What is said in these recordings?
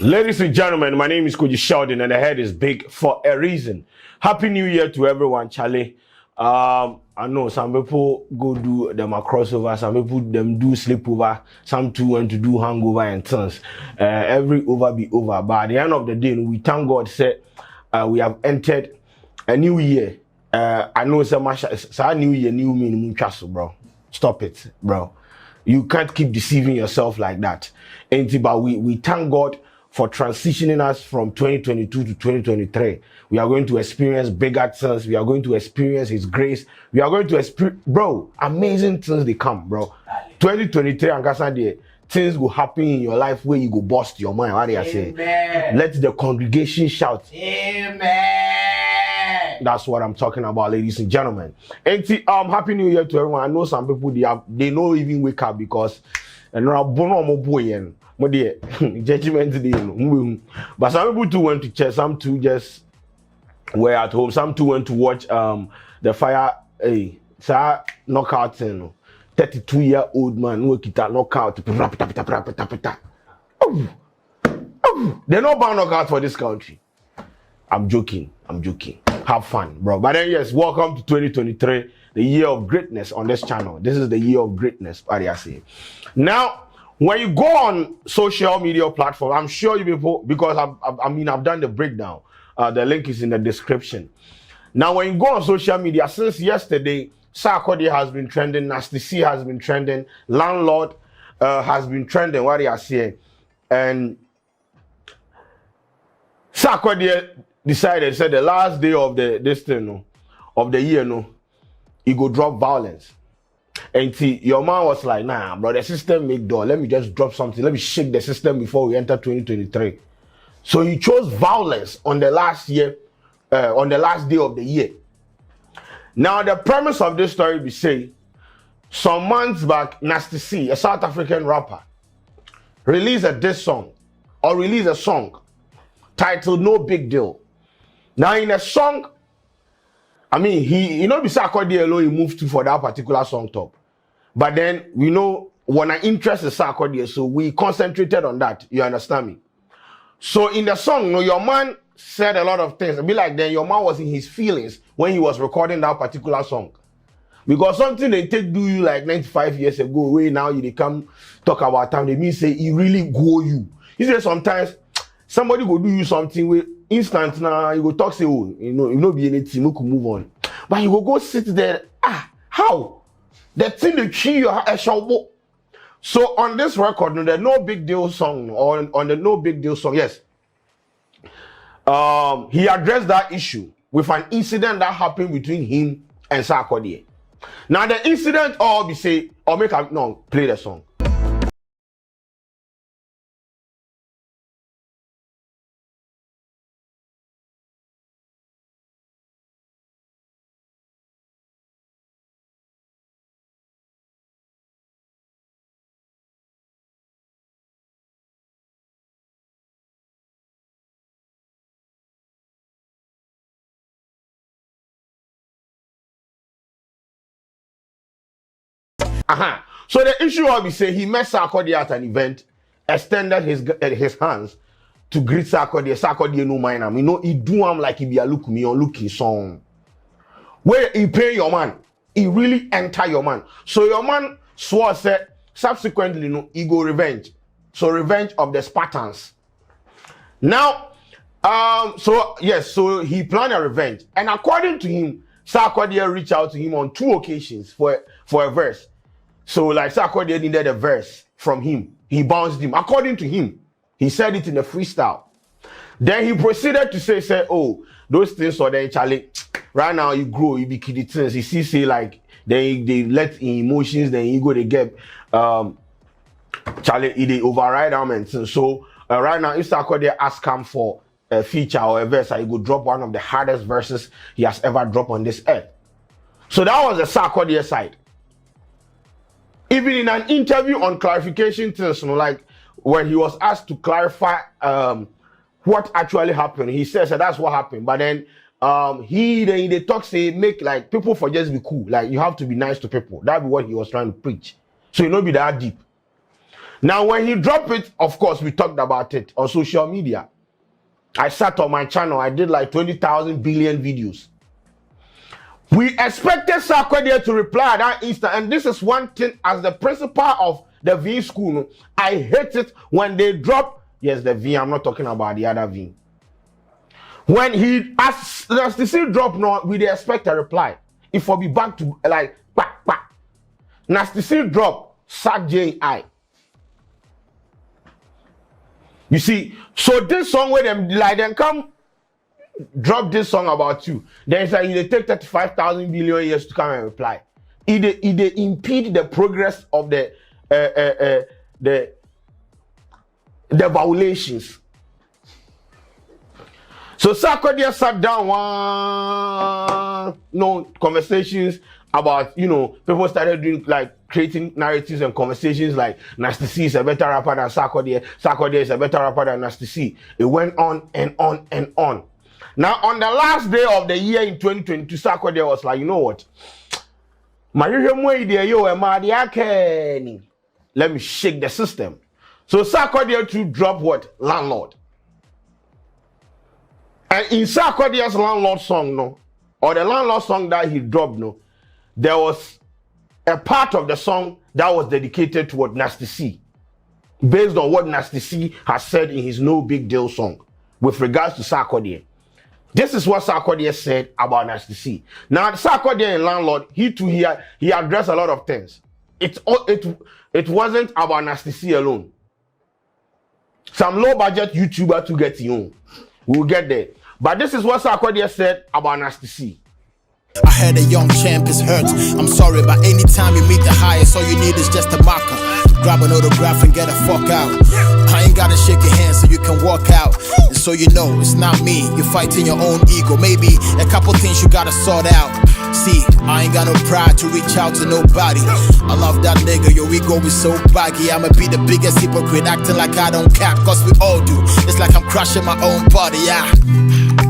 Ladies and gentlemen, my name is Koji Sheldon and the head is big for a reason. Happy New Year to everyone, Charlie. I know some people go do them a crossover, some people them do sleepover, some too want to do hangover and tons. Every over be over. But at the end of the day, we thank God said we have entered a new year. I know so much new year, new me, bro. Stop it, bro. You can't keep deceiving yourself like that. But we thank God for transitioning us from 2022 to 2023. We are going to experience bigger things. We are going to experience His grace. We are going to experience, bro, amazing things they come, bro. 2023, and things will happen in your life where you go bust your mind. What do you say? Let the congregation shout. Amen. That's what I'm talking about, ladies and gentlemen. And happy New Year to everyone. I know some people they don't even wake up because judgment day, but some people too went to church, some too just were at home, some too went to watch the fire knockout 32-year-old man who kita knockout. They're not bad knockout for this country. I'm joking. Have fun, bro. But then yes, welcome to 2023, the year of greatness on this channel. This is the year of greatness, what I say. Now, when you go on social media platform, I'm sure you people, because I've done the breakdown. The link is in the description. Now, when you go on social media, since yesterday, Sarkodie has been trending, Nasty C has been trending, Landlord has been trending, what I say. And Sarkodie said the last day of of the year, he go drop violence. And your man was like, nah, bro, the system make door. Let me just drop something. Let me shake the system before we enter 2023. So he chose violence on the last year, on the last day of the year. Now, the premise of this story be say, some months back, Nasty C, a South African rapper, released a diss song or released a song titled No Big Deal. Now, in a song, I mean, he be Sarkodie alone, he moved to for that particular song top. But then, we know, when I interest is Sarkodie, so we concentrated on that. You understand me? So in the song, your man said a lot of things. It'd be like then your man was in his feelings when he was recording that particular song. Because something they take do you like 95 years ago, where now they come talk about time, they mean say, he really go you. He said sometimes, somebody go do you something where instant now you go talk say oh you know be anything you could move on, but you go sit there how the thing they treat you a show. So on this record, the No Big Deal song or on the No Big Deal song, yes, he addressed that issue with an incident that happened between him and Sarkodie. Now the incident all be say or make a no play the song. So the issue will be say he met Sarkodie at an event, extended his hands to greet Sarkodie. Sarkodie no mind him. You know, he do him like he be a look me on looking song. Where he pay your man, he really enter your man. So your man swore said subsequently he go revenge. So revenge of the Spartans. Now, so he planned a revenge, and according to him, Sarkodie reached out to him on 2 occasions for a verse. So like Sarkodie needed a verse from him. He bounced him. According to him, he said it in a freestyle. Then he proceeded to say, oh, those things are then Charlie. Right now you grow, you be kiddie things. You see, say like they let in emotions, then you go to get Charlie, they override them and things. So right now, if Sarkodie ask him for a feature or a verse, he go drop one of the hardest verses he has ever dropped on this earth. So that was the Sarkodie side. Even in an interview on clarification things, like when he was asked to clarify what actually happened, he says that's what happened. But then they talk say make like people for just be cool. Like you have to be nice to people. That'd be what he was trying to preach. So you know be that deep. Now, when he dropped it, of course, we talked about it on social media. I sat on my channel. I did like 20,000 billion videos. We expected Sarkodie to reply at that instant. And this is one thing, as the principal of the V school, I hate it when they drop. Yes, the V. I'm not talking about the other V. When he as the C drop now, we expect a reply. If we be back to like back. Nasty C drop, sack J.I. You see, so this song where them like them come drop this song about you. Then it's like they take 35,000 billion years to come and reply. It impede the progress of the violations. So Sarkodie sat down conversations about, people started doing like creating narratives and conversations like Nasty C is a better rapper than Sarkodie. Sarkodie is a better rapper than Nasty C. It went on and on and on. Now, on the last day of the year in 2022, Sarkodie was like, you know what? Let me shake the system. So Sarkodie to drop what? Landlord. And in Sarkodie's Landlord song, or the Landlord song that he dropped, there was a part of the song that was dedicated to what Nasty C, based on what Nasty C has said in his No Big Deal song with regards to Sarkodie. This is what Sarkodie said about Nasty C. Now, Sarkodie in Landlord, he addressed a lot of things. It wasn't about Nasty C alone. Some low budget YouTuber to get you. We'll get there. But this is what Sarkodie said about Nasty C. I heard a young champ is hurt. I'm sorry, but anytime you meet the highest, all you need is just a marker. Grab an autograph and get the fuck out. I ain't gotta shake your hand so you can walk out. And so you know, it's not me. You're fighting your own ego. Maybe a couple things you gotta sort out. See, I ain't got no pride to reach out to nobody. I love that nigga, your ego is so baggy. I'ma be the biggest hypocrite, acting like I don't cap, cause we all do. It's like I'm crushing my own body, yeah.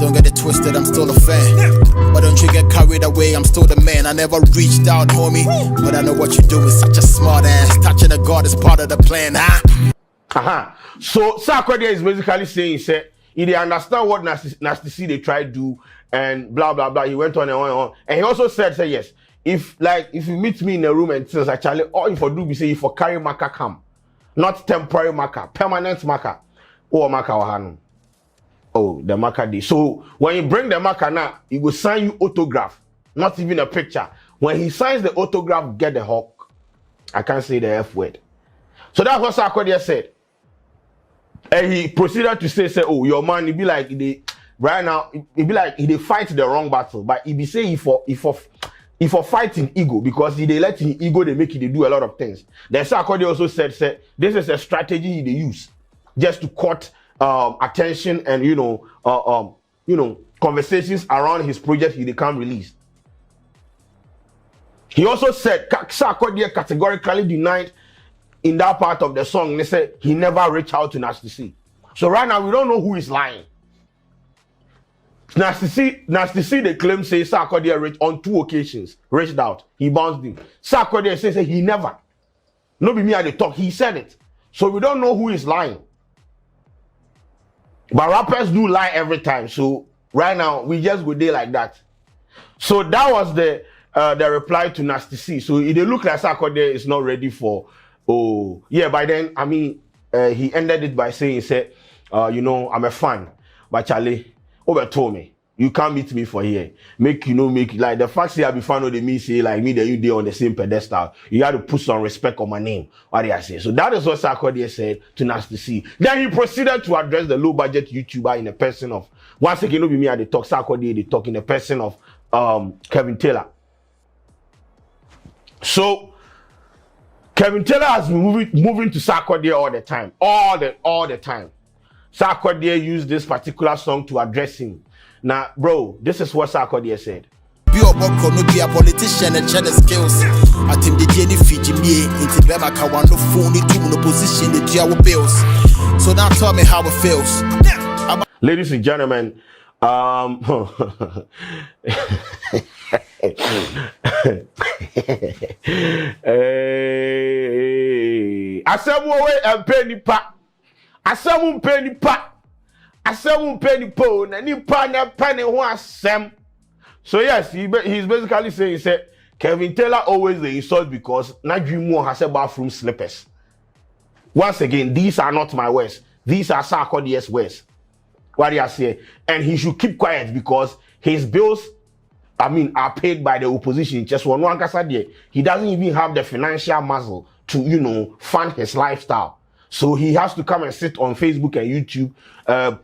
Don't get it twisted, I'm still a fan. But don't you get carried away, I'm still the man. I never reached out, homie, but I know what you do is such a smart ass. Touching a god is part of the plan, huh? So Sarkodie is basically saying, he didn't understand what Nasty C they try to do and blah blah blah. He went on and on and on. And he also said yes, if you meet me in a room and says actually all if I do be say if for carry marker come, not temporary marker, permanent marker, or marker wahano. Oh, the marker day. So when you bring the marker now, he will sign you autograph, not even a picture. When he signs the autograph, get the hawk. I can't say the F word. So that's what Sarkodie said. And he proceeded to say, oh, your man, he be like, right now, he be like, he fight the wrong battle. But he be saying if for fighting ego, because he they let him ego, they make it, they do a lot of things. Then Sarkodie also said, this is a strategy they use just to cut attention and conversations around his project they can't release. He also said Sarkodie categorically denied in that part of the song. They said he never reached out to Nasty C. So right now we don't know who is lying. Nasty C they claim say Sarkodie reached on 2 occasions, reached out. He bounced him. Sarkodie says he never. No be me at the talk. He said it. So we don't know who is lying. But rappers do lie every time. So right now we just go there like that. So that was the reply to Nasty C. So it look like Sarkodie is not ready for. Oh yeah. By then he ended it by saying he said, I'm a fan, but Charlie, over told me you can't meet me for here. Make like the fact say I be fan of the me say like me that you there on the same pedestal. You have to put some respect on my name. What did I say? So that is what Sarkodie said to Nasty C. Then he proceeded to address the low budget YouTuber in the person of once again, no be me at the talk. Sarkodie they talk in the person of Kevin Taylor. So Kevin Taylor has been moving to Sarkodie all the time. All the time. Sarkodie used this particular song to address him. Now, bro, this is what Sarkodie said. Be a politician and share the skills. I think the Jenny Fiji me into Bema Kawano phone to no position the jail bills. So now tell me how it feels. Ladies and gentlemen, Asemu we penny pa. Asemu penny pa. Asemu penny po. Na nipa na penny ho asem. So yes, he's basically saying, he said, Kevin Taylor always the insult because Najimo has a bathroom slippers. Once again, these are not my words. These are Sarkodie's words. What do you say? And he should keep quiet because his bills, are paid by the opposition. Just one day. He doesn't even have the financial muscle to, fund his lifestyle. So he has to come and sit on Facebook and YouTube,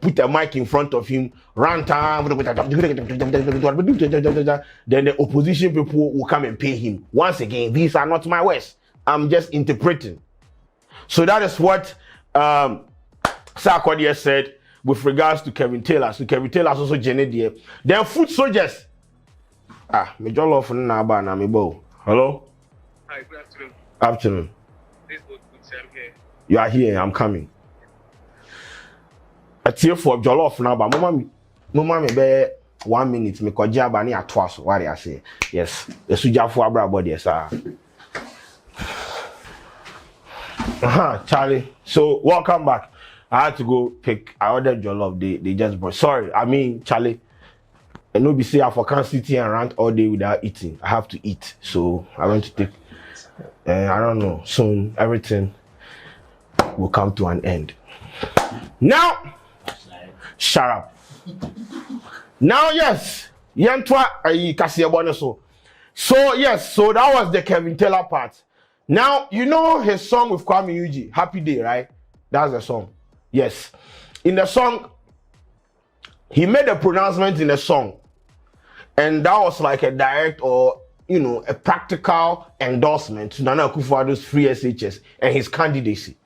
put a mic in front of him, rant time. Then the opposition people will come and pay him. Once again, these are not my words. I'm just interpreting. So that is what Sarkodie said with regards to Kevin Taylor. So Kevin Taylor is also generated. Then Footsoldiers. Me jollof na ba na me bo. Hello? Hi, good afternoon. Afternoon. This is good. I'm here. You are here, I'm coming. A tear for jollof now, but mama me be 1 minute. Me ko jaba ni atwas. What I say? Yes. The suja for abra body, sir. Charlie. So welcome back. I had to go pick. I ordered jollof. They just brought. Sorry, Charlie. And no be say I can't sit here and rant all day without eating. I have to eat. So I want to take. I don't know. Soon everything will come to an end. Now, shut up. Now, yes. So, yes. So that was the Kevin Taylor part. Now, you know his song with Kwame Yuji, Happy Day, right? That's the song. Yes. In the song, he made a pronouncement in the song. And that was like a direct or, a practical endorsement to Nana Akufo-Addo's free SHS and his candidacy.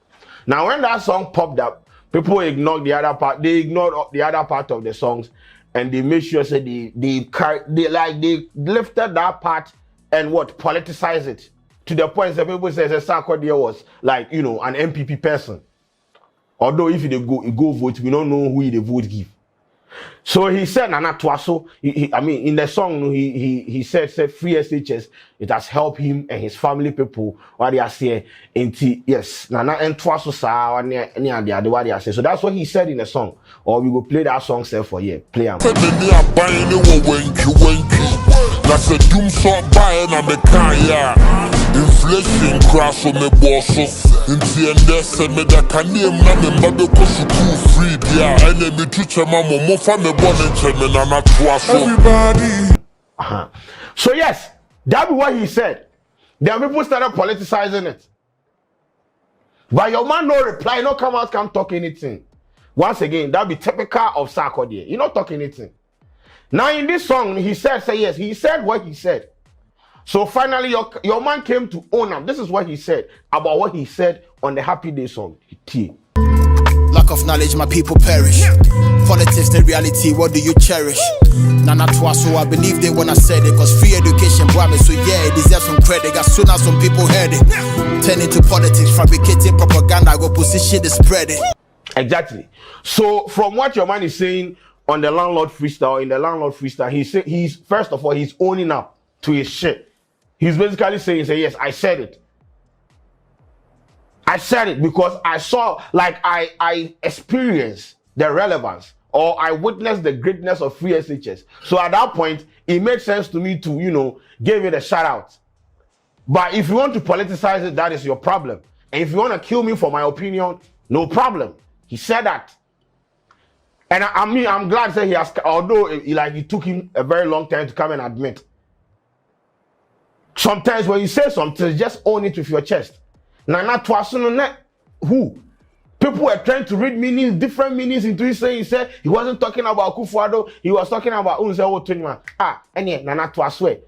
Now, when that song popped up, people ignored the other part. They ignored the other part of the songs, and they made sure that they lifted that part and politicized it to the point that people say Sarkodie was like an MPP person. Although if they go vote, we don't know who the vote give. So he said, Nana Twaso, in the song, he said free SHS, it has helped him and his family people, what they are saying, yes, Nana and Twaso sa, what they are saying. So that's what he said in the song. Or we will play that song for you. Play them. That's a doom sort buying a mechanic. Inflation crash on me boss. In the end, me that can name na me mother cause school free. Yeah, enemy teacher mama mo fa me born in German and not everybody. So yes, that's what he said. Then people started politicizing it. But your man no reply, no come out, can't talk anything. Once again, that be typical of Sarkodie. You not talk anything. Now in this song, he said, yes, he said what he said. So finally, your man came to own him. This is what he said about what he said on the Happy Day song. Lack of knowledge, my people perish. Politics, the reality, what do you cherish? Nana Twaso, I believe they when I said it, cause free education brought me, so yeah, it deserves some credit. As soon as some people heard it, turn into politics, fabricating propaganda, go position the spread it. Exactly. So from what your man is saying on the landlord freestyle, he's first of all, he's owning up to his shit. He's basically saying, yes, I said it. I said it because I saw, I experienced the relevance, or I witnessed the greatness of free SHS. So at that point, it made sense to me to, give it a shout out. But if you want to politicize it, that is your problem. And if you want to kill me for my opinion, no problem. He said that. And I'm glad that he has, although it took him a very long time to come and admit. Sometimes when you say something, just own it with your chest. Nana Twaso, who? People were trying to read meanings, different meanings into his saying. He said he wasn't talking about Akufo-Addo, he was talking about Unse Otonyma. Nana Twaso.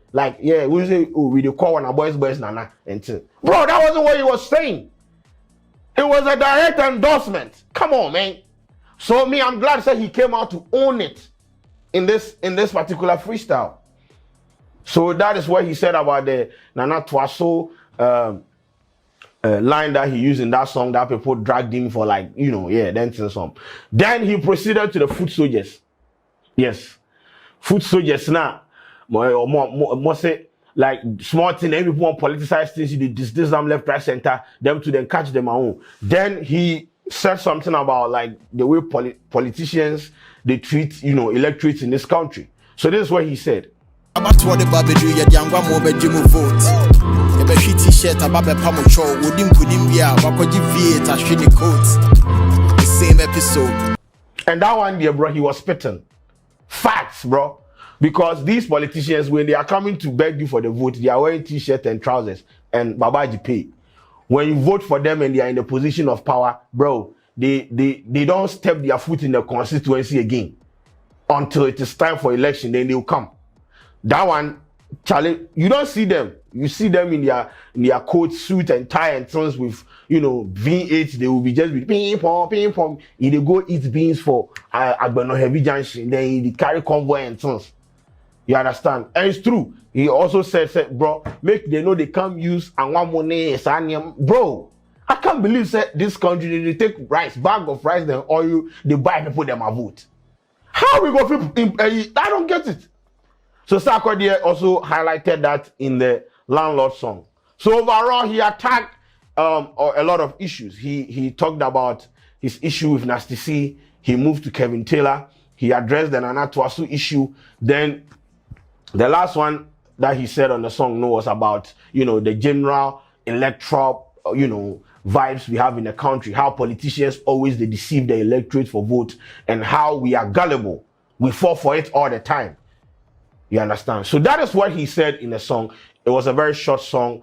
We say, we call one of boys Nana. Bro, that wasn't what he was saying. It was a direct endorsement. Come on, man. So I'm glad that he came out to own it in this particular freestyle. So that is what he said about the Nana Twaso line that he used in that song that people dragged him for then some. Then he proceeded to the Footsoldiers. Yes. Footsoldiers now. more say like small thing, every people want politicize things, you this them left, right, center, them to then catch them own. Then he said something about like the way politicians they treat, electorates in this country. So this is what he said. About what the baby do, you young one more bedroom vote. You be shit t-shirt about the pamucho, wouldn't put him here, what could you V8 a shitty coat? The same episode. And that one there, bro, he was spitting. Facts, bro. Because these politicians, when they are coming to beg you for the vote, they are wearing t-shirt and trousers and babaji pay. When you vote for them and they are in the position of power, bro, they don't step their foot in the constituency again until it is time for election. Then they'll come. That one, Charlie, you don't see them. You see them in their coat, suit, and tie and things with V8. They will be just with ping pong. If they go eat beans for Agbeno Heavy Junction, then they carry convoy and things. You understand? And it's true. He also said, bro, make they know they can't use and one money, bro. I can't believe this country they take rice, bag of rice, then oil, they buy people them a vote. How we go people? I don't get it. So Sarkodie also highlighted that in the Landlord song. So overall, he attacked a lot of issues. He talked about his issue with Nasty C. He moved to Kevin Taylor. He addressed the Nana Twasu issue. Then the last one that he said on the song was about, the general electoral, vibes we have in the country, how politicians always they deceive the electorate for vote, and how we are gullible. We fall for it all the time. You understand? So that is what he said in the song. It was a very short song.